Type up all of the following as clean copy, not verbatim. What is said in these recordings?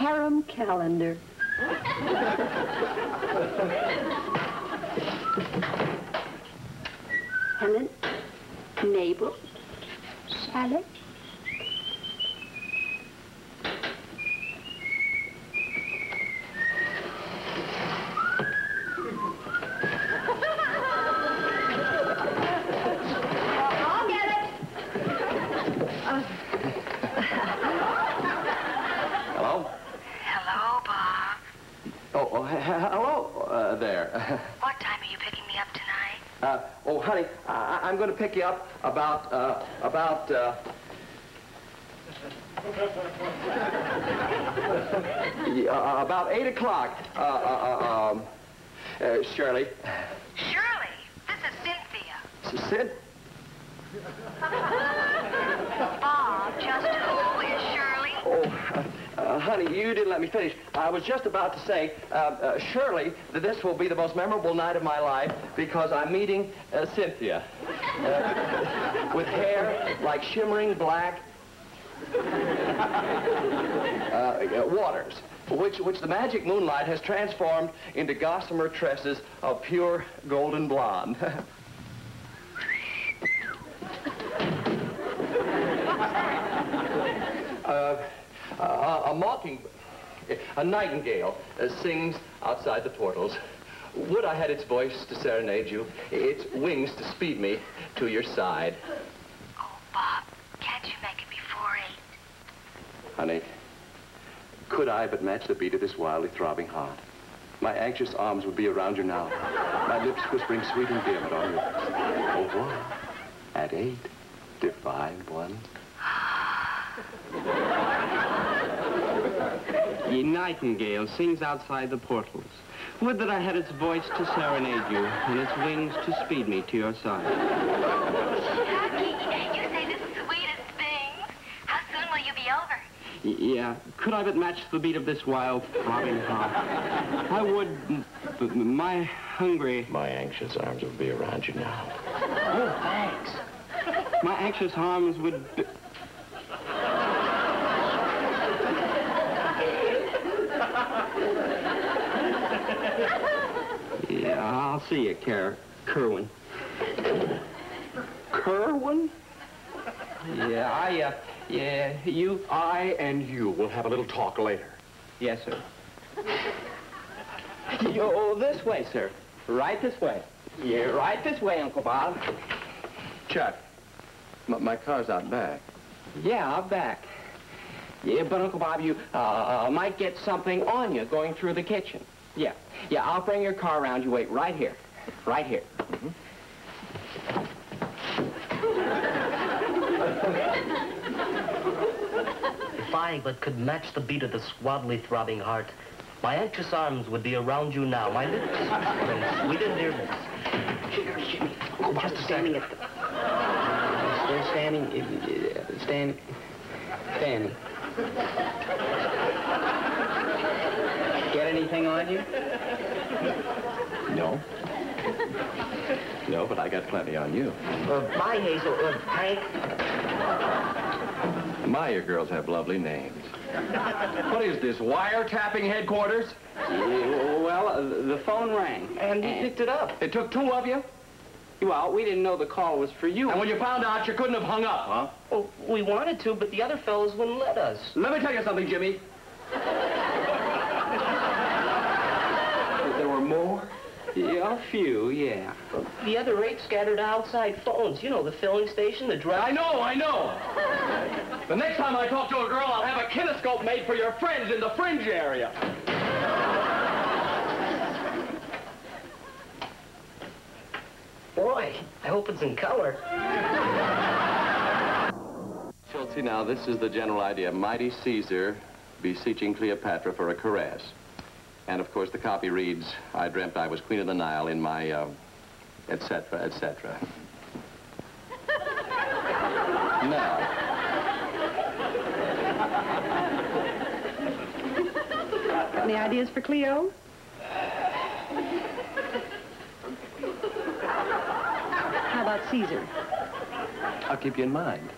harem calendar. Helen, Mabel, Charlotte. Hello there. What time are you picking me up tonight? Oh, honey, I'm going to pick you up about 8 o'clock. Shirley. Shirley, this is Cynthia. Bob, just who is Shirley? Oh, honey, you didn't let me finish. I was just about to say, Shirley, that this will be the most memorable night of my life because I'm meeting Cynthia. With hair like shimmering black waters, which the magic moonlight has transformed into gossamer tresses of pure golden blonde. A nightingale sings outside the portals. Would I had its voice to serenade you, its wings to speed me to your side. Oh, Bob, can't you make it before 8? Honey, could I but match the beat of this wildly throbbing heart? My anxious arms would be around you now, my lips whispering sweet endearment on you. Au revoir. At 8, divine one. Ye nightingale sings outside the portals. Would that I had its voice to serenade you, and its wings to speed me to your side. Chucky, you say the sweetest things. How soon will you be over? Yeah, could I but match the beat of this wild, throbbing heart, I would, my hungry... My anxious arms would be around you now. Oh, thanks. My anxious arms would... Yeah, I'll see you, Kerwin. Kerwin? Yeah, you... I and you will have a little talk later. Yes, sir. Oh, this way, sir. Right this way. Yeah, right this way, Uncle Bob. Chuck, my car's out back. Yeah, out back. Yeah, but Uncle Bob, you might get something on you going through the kitchen. Yeah, I'll bring your car around. You wait right here. Right here. Mm-hmm. If I but could match the beat of this wildly throbbing heart, my anxious arms would be around you now, my lips and sweet endearments. Oh, just standing at the... Standing. Get anything on you? No. No, but I got plenty on you. My Hazel, Hank. My, your girls have lovely names. What is this, wiretapping headquarters? Well, the phone rang. And you picked it up. It took 2 of you? Well, we didn't know the call was for you. And when you found out, you couldn't have hung up, huh? Well, we wanted to, but the other fellows wouldn't let us. Let me tell you something, Jimmy. There were more? Yeah, a few, yeah. The other 8 scattered outside phones. You know, the filling station, the drug... I know. The next time I talk to a girl, I'll have a kinescope made for your friends in the fringe area. Boy, I hope it's in color. Schultze, now, this is the general idea. Mighty Caesar beseeching Cleopatra for a caress. And, of course, the copy reads, I dreamt I was Queen of the Nile in my, et cetera, et cetera. Now. Got any ideas for Cleo? How about Caesar? I'll keep you in mind.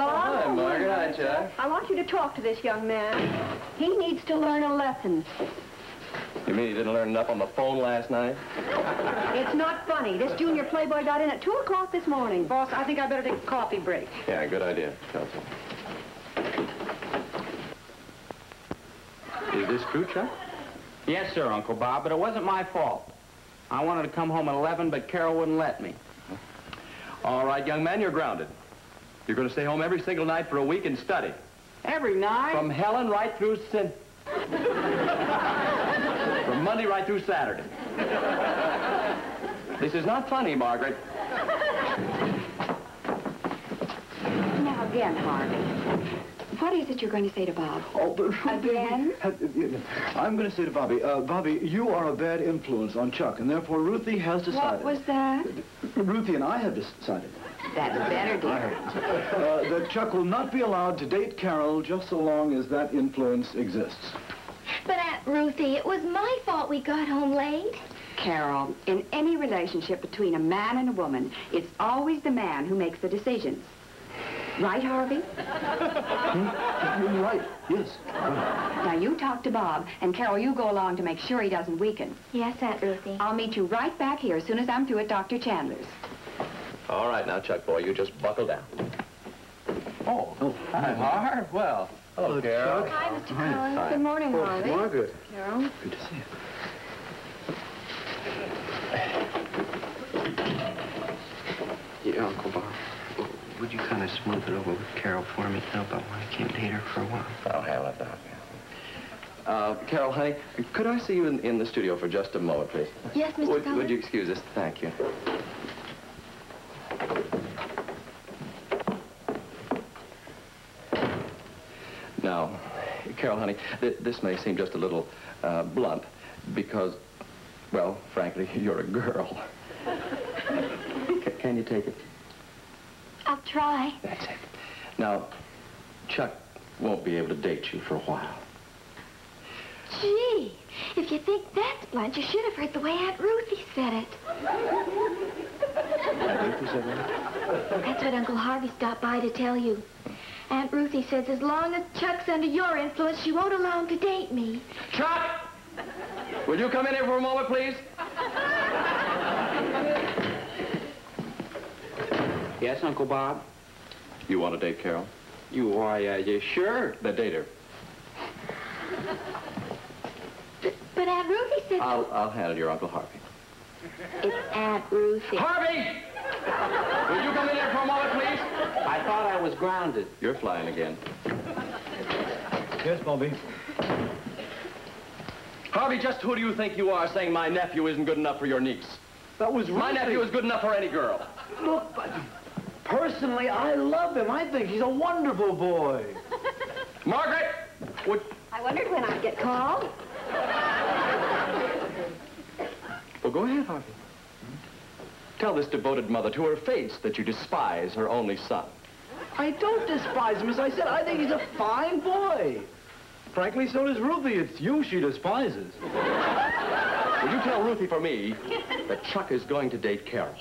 Bob? Hi, Margaret. Hi, Chuck. I want you to talk to this young man. He needs to learn a lesson. You mean he didn't learn enough on the phone last night? It's not funny. This junior playboy got in at 2 o'clock this morning. Boss, I think I better take a coffee break. Yeah, good idea, Chelsea. Is this true, Chuck? Yes, sir, Uncle Bob, but it wasn't my fault. I wanted to come home at 11, but Carol wouldn't let me. All right, young man, you're grounded. You're going to stay home every single night for a week and study. Every night? From Helen right through From Monday right through Saturday. This is not funny, Margaret. Now again, Harvey. What is it you're going to say to Bob? Oh, but Again? I'm going to say to Bobby, Bobby, you are a bad influence on Chuck, and therefore Ruthie has decided. What was that? Ruthie and I have decided. That's better, dear. That Chuck will not be allowed to date Carol just so long as that influence exists. But Aunt Ruthie, it was my fault we got home late. Carol, in any relationship between a man and a woman, it's always the man who makes the decisions. Right, Harvey? You're right, yes. Now, you talk to Bob, and Carol, you go along to make sure he doesn't weaken. Yes, Aunt Ruthie. I'll meet you right back here as soon as I'm through at Dr. Chandler's. All right, now, Chuck, boy, you just buckle down. Oh, hi, Harv. Well, hello, Carol. Hi, Mr. Collins. Hi. Good morning, Harvey. Margaret. Carol. Good to see you. Yeah, Uncle Bob. Would you kind of smooth it over with Carol for me now about why I can't date her for a while? I'll handle it now. Carol, honey, could I see you in the studio for just a moment, please? Yes, Mr. Collins. Would you excuse us? Thank you. Now, Carol, honey, this may seem just a little blunt because, well, frankly, you're a girl. Can you take it? I'll try. That's it. Now, Chuck won't be able to date you for a while. Gee, if you think that's blunt, you should have heard the way Aunt Ruthie said it. That's what Uncle Harvey stopped by to tell you. Aunt Ruthie says as long as Chuck's under your influence, she won't allow him to date me. Chuck! Will you come in here for a moment, please? Yes, Uncle Bob? You want to date Carol? You sure? Then date her. But Aunt Ruthie said... I'll handle your Uncle Harvey. It's Aunt Ruthie. Harvey! Will you come in here for a moment, please? I thought I was grounded. You're flying again. Yes, Bobby. Harvey, just who do you think you are saying my nephew isn't good enough for your niece? That was My Ruthie. nephew is good enough for any girl. Look, but personally, I love him. I think he's a wonderful boy. Margaret, would... I wondered when I'd get called. Well, go ahead, Harvey. Tell this devoted mother to her face that you despise her only son. I don't despise him. As I said, I think he's a fine boy. Frankly, so does Ruthie. It's you she despises. Will you tell Ruthie for me that Chuck is going to date Carol?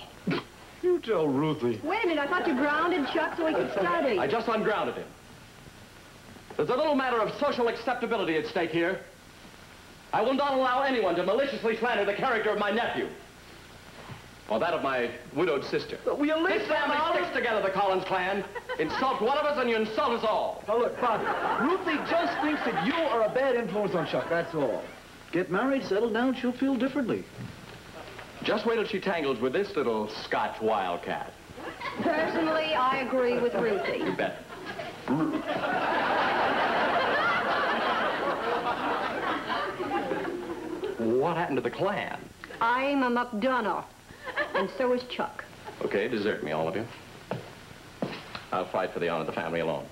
You tell Ruthie. Wait a minute, I thought you grounded Chuck so he could study. I just ungrounded him. There's a little matter of social acceptability at stake here. I will not allow anyone to maliciously slander the character of my nephew. Or that of my widowed sister. Will you This listen? family sticks together, the Collins clan. Insult one of us and you insult us all. Now look, Bob, Ruthie just thinks that you are a bad influence on Chuck, that's all. Get married, settle down, she'll feel differently. Just wait till she tangles with this little Scotch wildcat. Personally, I agree with Ruthie. You bet. What happened to the clan? I'm a McDonough, and so is Chuck. Okay, desert me, all of you. I'll fight for the honor of the family alone.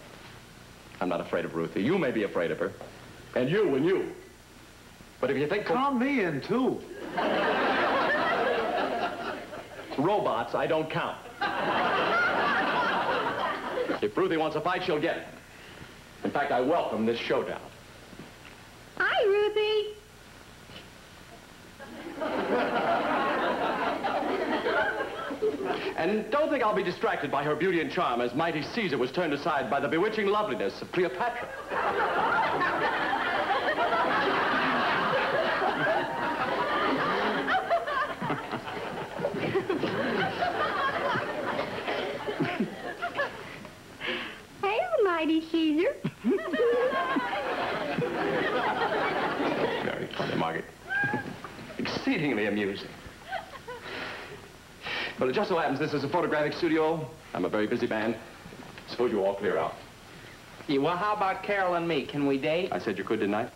I'm not afraid of Ruthie. You may be afraid of her. And you. But if you think... Count me in, too. Robots, I don't count. If Ruthie wants a fight, she'll get it. In fact, I welcome this showdown. Hi, Ruthie. And And don't think I'll be distracted by her beauty and charm as mighty Caesar was turned aside by the bewitching loveliness of Cleopatra. Hail, mighty Caesar. Very funny, Margaret. Exceedingly amusing. But it just so happens this is a photographic studio. I'm a very busy man. Suppose you all clear out. Yeah, well, how about Carol and me? Can we date? I said you could, didn't I?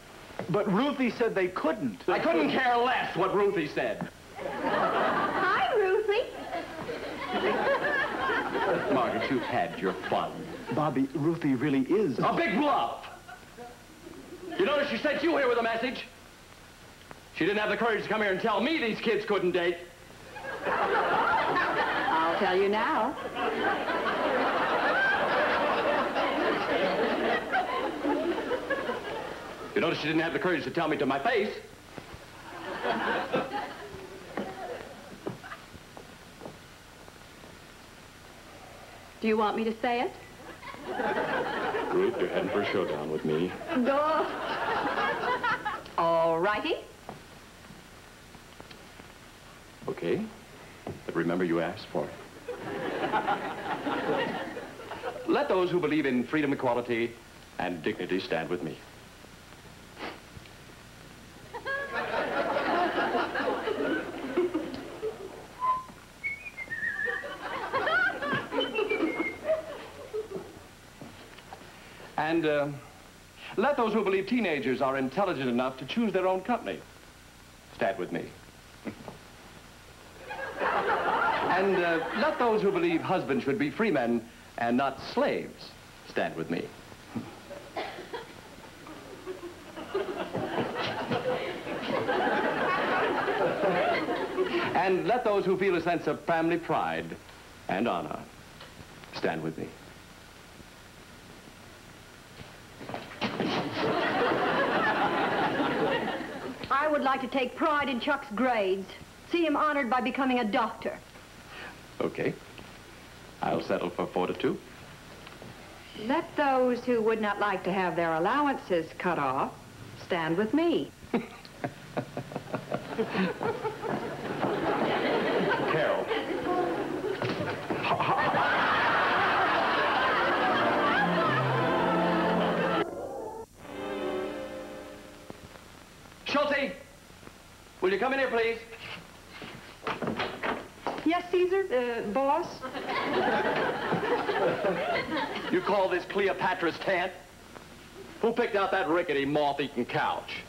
But Ruthie said they couldn't. I couldn't care less what Ruthie said. Hi, Ruthie. Margaret, you've had your fun. Bobby, Ruthie really is... A big bluff! You notice she sent you here with a message? She didn't have the courage to come here and tell me these kids couldn't date. I'll tell you now. You notice she didn't have the courage to tell me to my face. Do you want me to say it? Ruth, you're heading for a showdown with me. Go. All righty. Okay. But remember, you asked for it. Let those who believe in freedom, equality, and dignity stand with me. And let those who believe teenagers are intelligent enough to choose their own company stand with me. And let those who believe husbands should be free men and not slaves stand with me. And let those who feel a sense of family pride and honor stand with me. I would like to take pride in Chuck's grades. See him honored by becoming a doctor. Okay. I'll settle for 4-2. Let those who would not like to have their allowances cut off stand with me. Carol. Schulte, will you come in here, please? Yes, Caesar, boss? You call this Cleopatra's tent? Who picked out that rickety, moth-eaten couch?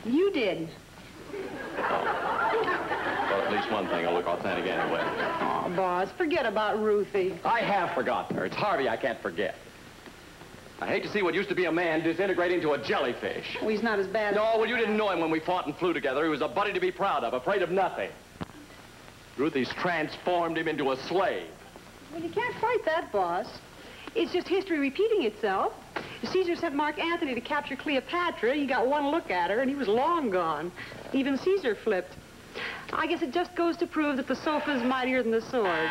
You did. Well, at least one thing will look authentic anyway. Oh, boss, forget about Ruthie. I have forgotten her. It's Harvey I can't forget. I hate to see what used to be a man disintegrate into a jellyfish. Oh, he's not as bad. No, well, you didn't know him when we fought and flew together. He was a buddy to be proud of, afraid of nothing. Ruthie's transformed him into a slave. Well, you can't fight that, boss. It's just history repeating itself. Caesar sent Mark Antony to capture Cleopatra. He got one look at her, and he was long gone. Even Caesar flipped. I guess it just goes to prove that the sofa is mightier than the sword.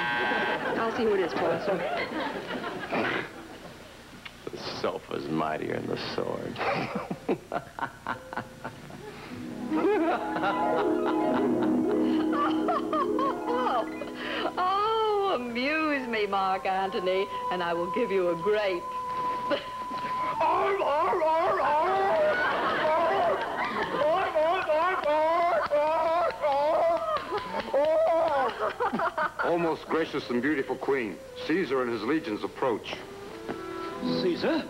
I'll see who it is, boss. The sofa's mightier than the sword. Oh, amuse me, Mark Antony, and I will give you a grape. O most gracious and beautiful queen, Caesar and his legions approach. Caesar?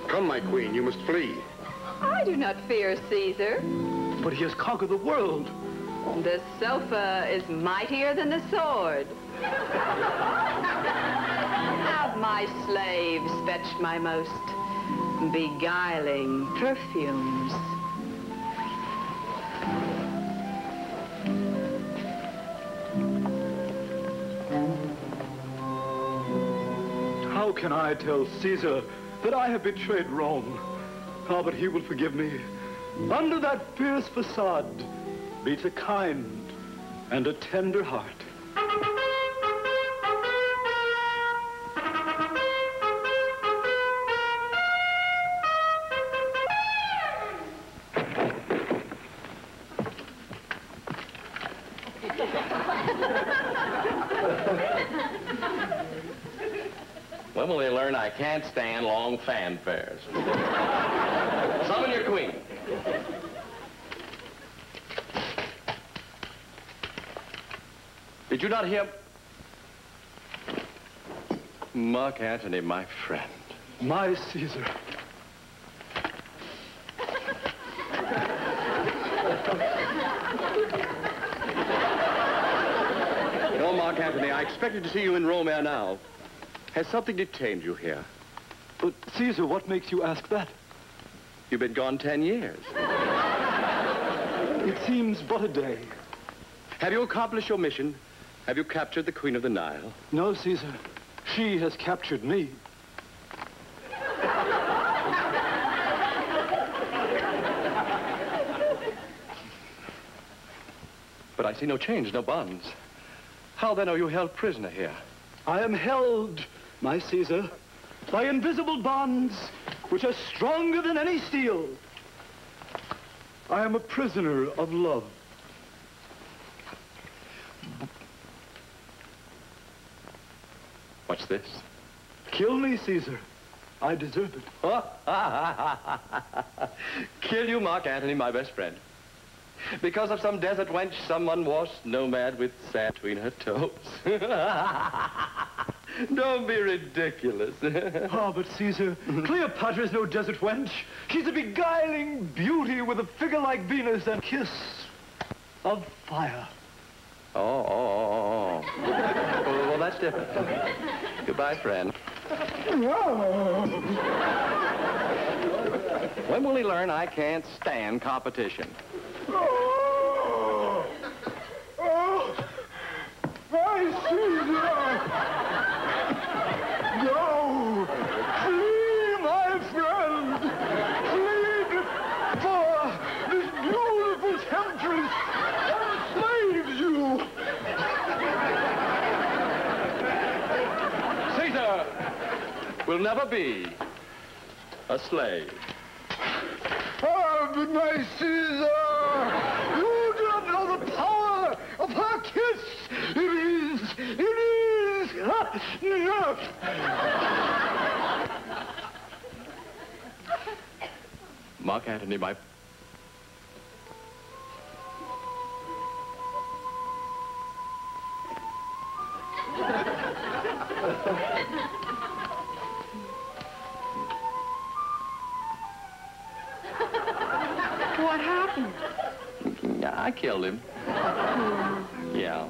Come, my queen, you must flee. I do not fear Caesar. But he has conquered the world. The sofa is mightier than the sword. Have my slaves fetch my most beguiling perfumes. How can I tell Caesar that I have betrayed Rome? Ah, but he will forgive me. Under that fierce facade beats a kind and a tender heart. When will they learn I can't stand long fanfares? Summon your queen. Did you not hear? Mark Antony, my friend. My Caesar. No, Mark Antony, I expected to see you in Rome ere now. Has something detained you here? But, Caesar, what makes you ask that? You've been gone 10 years. It seems but a day. Have you accomplished your mission? Have you captured the Queen of the Nile? No, Caesar. She has captured me. But I see no chains, no bonds. How then are you held prisoner here? I am held, my Caesar, by invisible bonds which are stronger than any steel. I am a prisoner of love. What's this? Kill me, Caesar. I deserve it. Kill you, Mark Antony, my best friend. Because of some desert wench, some unwashed nomad with sand between her toes. Don't be ridiculous. Oh, but Caesar, Cleopatra's no desert wench. She's a beguiling beauty with a figure like Venus and a kiss of fire. Oh. Well, that's different. Goodbye, friend. When will he learn I can't stand competition? Oh, my Caesar! No! Flee, my friend! Flee before this beautiful temptress enslaves you! Caesar will never be a slave. Oh, but my Caesar! You do not know the power of her kiss! It is enough! Mark Antony, my... What happened? I killed him. Yeah.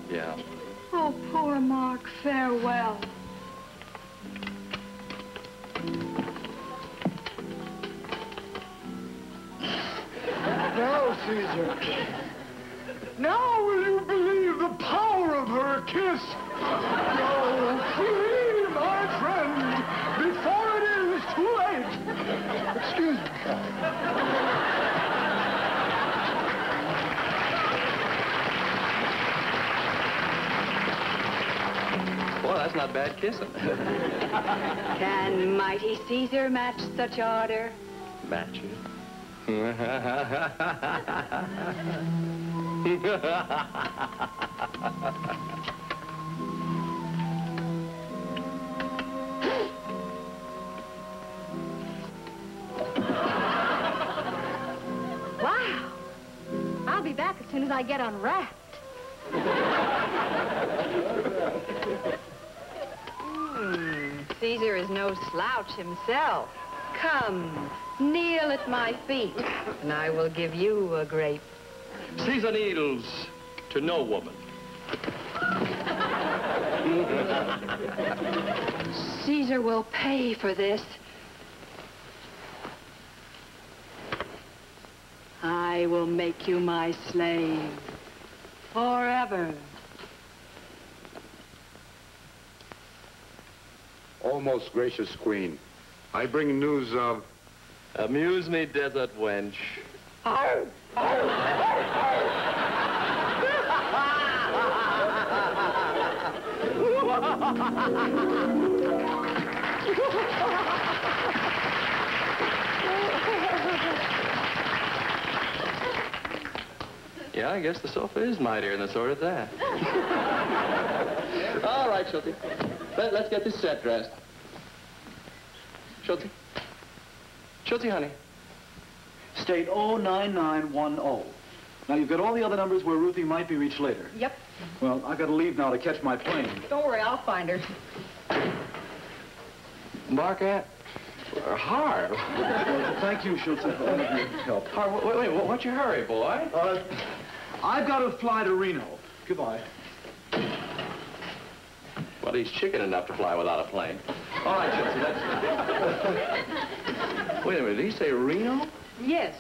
Oh, poor Mark. Farewell. Now, Caesar, now will you believe the power of her kiss? No, flee, my friend, before it is too late. Excuse me. Boy, that's not bad kissing. Can mighty Caesar match such ardor? Match it. Wow. I'll be back as soon as I get unwrapped. Caesar is no slouch himself. Come, kneel at my feet, and I will give you a grape. Caesar kneels to no woman. Caesar will pay for this. I will make you my slave forever. O most gracious queen, I bring news of... Amuse me, desert wench. Yeah, I guess the sofa is mightier than the sort of that. All right, Schultz. Let's get this set dressed. Schultz? Schultz, honey. State 09910. Now, you've got all the other numbers where Ruthie might be reached later. Yep. Well, I've got to leave now to catch my plane. Don't worry, I'll find her. Marquette? Harv. Thank you, Schultz, for your help. Harv, wait, what's your hurry, boy? I've got to fly to Reno. Goodbye. Well, he's chicken enough to fly without a plane. All right, Schultz, Wait a minute, did he say Reno? Yes.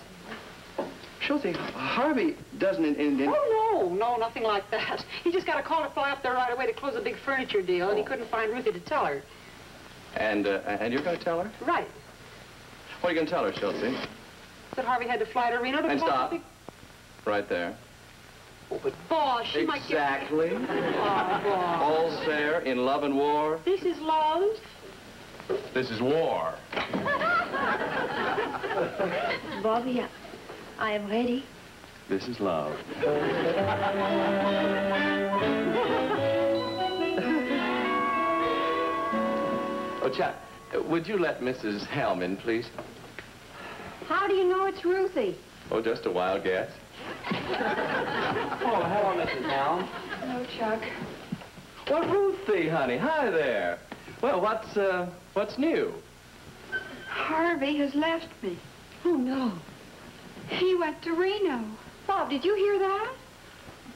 Schultz, Harvey doesn't Oh, no, nothing like that. He just got a call to fly up there right away to close a big furniture deal, and he couldn't find Ruthie to tell her. And you're going to tell her? Right. What are you going to tell her, Schultz? That Harvey had to fly to Reno to And close stop. a big... Right there. Oh, but boss, she might get... Exactly. Oh, boss. All's fair in love and war. This is love. This is war. Bobby, I am ready. This is love. Oh, Chap, would you let Mrs. Helm in, please? How do you know it's Ruthie? Oh, just a wild guess. Oh, hello, Mrs. Helm. No, Chuck. Well, Ruthie, honey, hi there. Well, what's new? Harvey has left me. Oh, no. He went to Reno. Bob, did you hear that?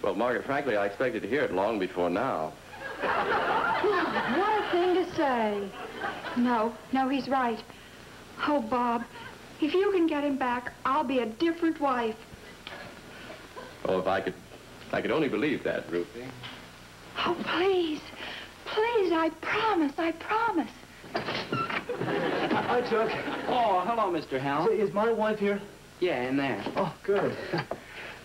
Well, Margaret, frankly, I expected to hear it long before now. What a thing to say. No, he's right. Oh, Bob, if you can get him back, I'll be a different wife. Oh, if I could only believe that, Ruthie. Oh, please, I promise. Hi, Chuck. Oh, hello, Mr. Helm. Say, is my wife here? Yeah, in there. Oh, good.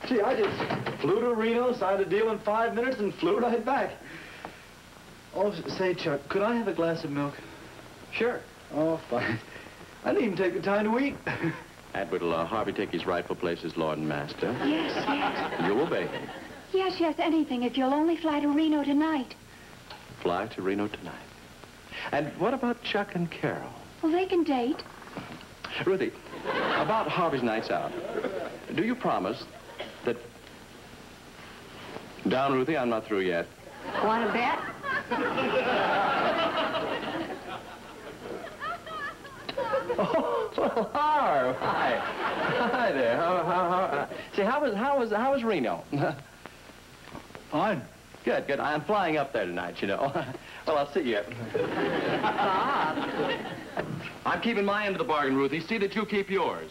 Gee, I just flew to Reno, signed a deal in 5 minutes, and flew right back. Oh, say, Chuck, could I have a glass of milk? Sure. Oh, fine. I didn't even take the time to eat. And will Harvey take his rightful place as Lord and Master? Yes. You'll obey him. Yes, anything, if you'll only fly to Reno tonight. Fly to Reno tonight. And what about Chuck and Carol? Well, they can date. Ruthie, about Harvey's nights out, do you promise that... Down, Ruthie, I'm not through yet. Want to bet? Oh, well, Harv, hi. Hi there. See, how was Reno? Fine. Good. I'm flying up there tonight, you know. Well, I'll see you. Bob. I'm keeping my end of the bargain, Ruthie. See that you keep yours.